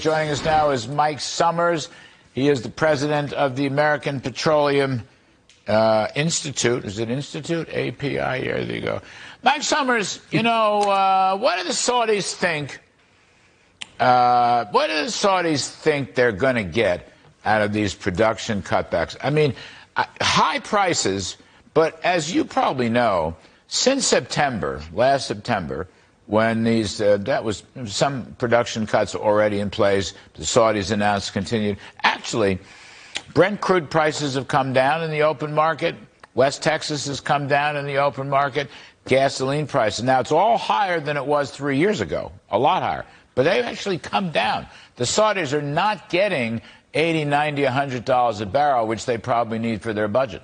Joining us now is Mike Sommers. He is the president of the American Petroleum Institute. Is it Institute? API? There you go. Mike Sommers, you know, what do the Saudis think? What do the Saudis think they're going to get out of these production cutbacks? I mean, high prices, but as you probably know, since September, last September, when these that was some production cuts already in place, the Saudis announced continued. Actually, Brent crude prices have come down in the open market. West Texas has come down in the open market. Gasoline prices. Now, it's all higher than it was 3 years ago, a lot higher. But they've actually come down. The Saudis are not getting $80, $90, $100 a barrel, which they probably need for their budget.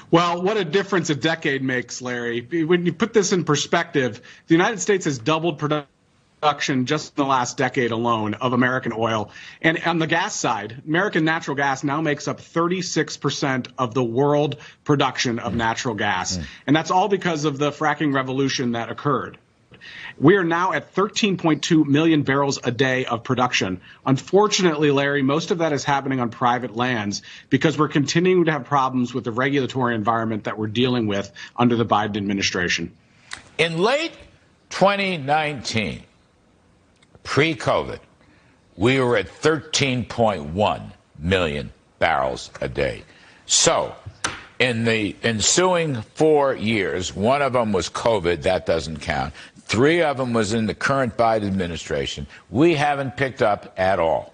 Well, what a difference a decade makes, Larry. When you put this in perspective, the United States has doubled production just in the last decade alone of American oil. And on the gas side, American natural gas now makes up 36% of the world production of natural gas. And that's all because of the fracking revolution that occurred. We are now at 13.2 million barrels a day of production. Unfortunately, Larry, most of that is happening on private lands because we're continuing to have problems with the regulatory environment that we're dealing with under the Biden administration. In late 2019, pre-COVID, we were at 13.1 million barrels a day. So in the ensuing 4 years, one of them was COVID, that doesn't count. 3 of them was in the current Biden administration. We haven't picked up at all.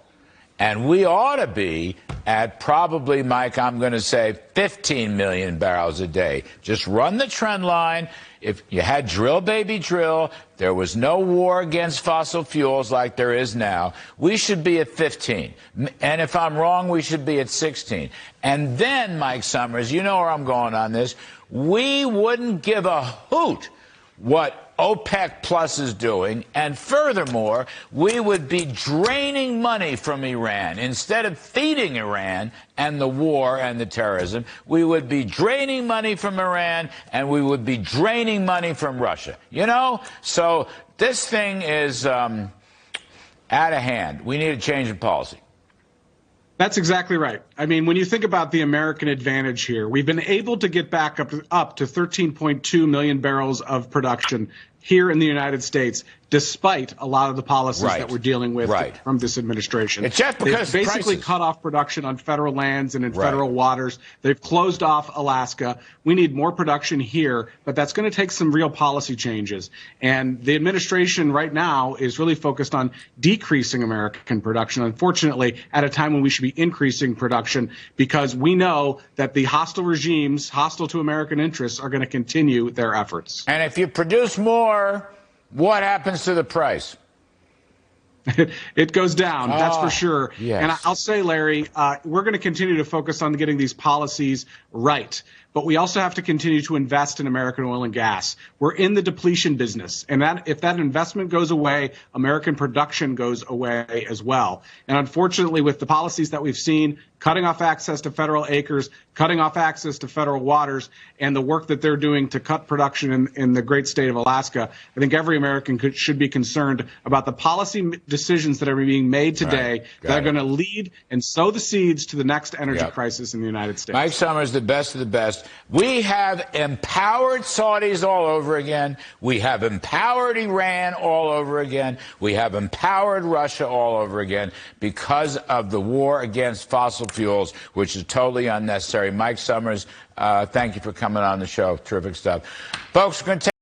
And we ought to be at probably, Mike, I'm going to say 15 million barrels a day. Just run the trend line. If you had drill, baby, drill, there was no war against fossil fuels like there is now, we should be at 15. And if I'm wrong, we should be at 16. And then, Mike Sommers, you know where I'm going on this, we wouldn't give a hoot what OPEC Plus is doing, and furthermore, we would be draining money from Iran. Instead of feeding Iran and the war and the terrorism, we would be draining money from Iran, and we would be draining money from Russia. You know? So this thing is out of hand. We need a change in policy. That's exactly right. I mean, when you think about the American advantage here, we've been able to get back up to 13.2 million barrels of production here in the United States, despite a lot of the policies that we're dealing with from this administration. It's just because they've basically cut off production on federal lands and in federal waters. They've closed off Alaska. We need more production here, but that's going to take some real policy changes. And the administration right now is really focused on decreasing American production, unfortunately, at a time when we should be increasing production, because we know that the hostile regimes, hostile to American interests, are going to continue their efforts. And if you produce more, what happens to the price? It goes down, that's for sure. Yes. And I'll say, Larry, we're going to continue to focus on getting these policies right. But we also have to continue to invest in American oil and gas. We're in the depletion business. And if that investment goes away, American production goes away as well. And unfortunately, with the policies that we've seen, cutting off access to federal acres, cutting off access to federal waters, and the work that they're doing to cut production in the great state of Alaska, I think every American should be concerned about the policy decisions that are being made today that are going to lead and sow the seeds to the next energy crisis in the United States. Mike Sommers, the best of the best. We have empowered Saudis all over again. We have empowered Iran all over again. We have empowered Russia all over again because of the war against fossil fuels, which is totally unnecessary. Mike Sommers, thank you for coming on the show. Terrific stuff. Folks, we're going to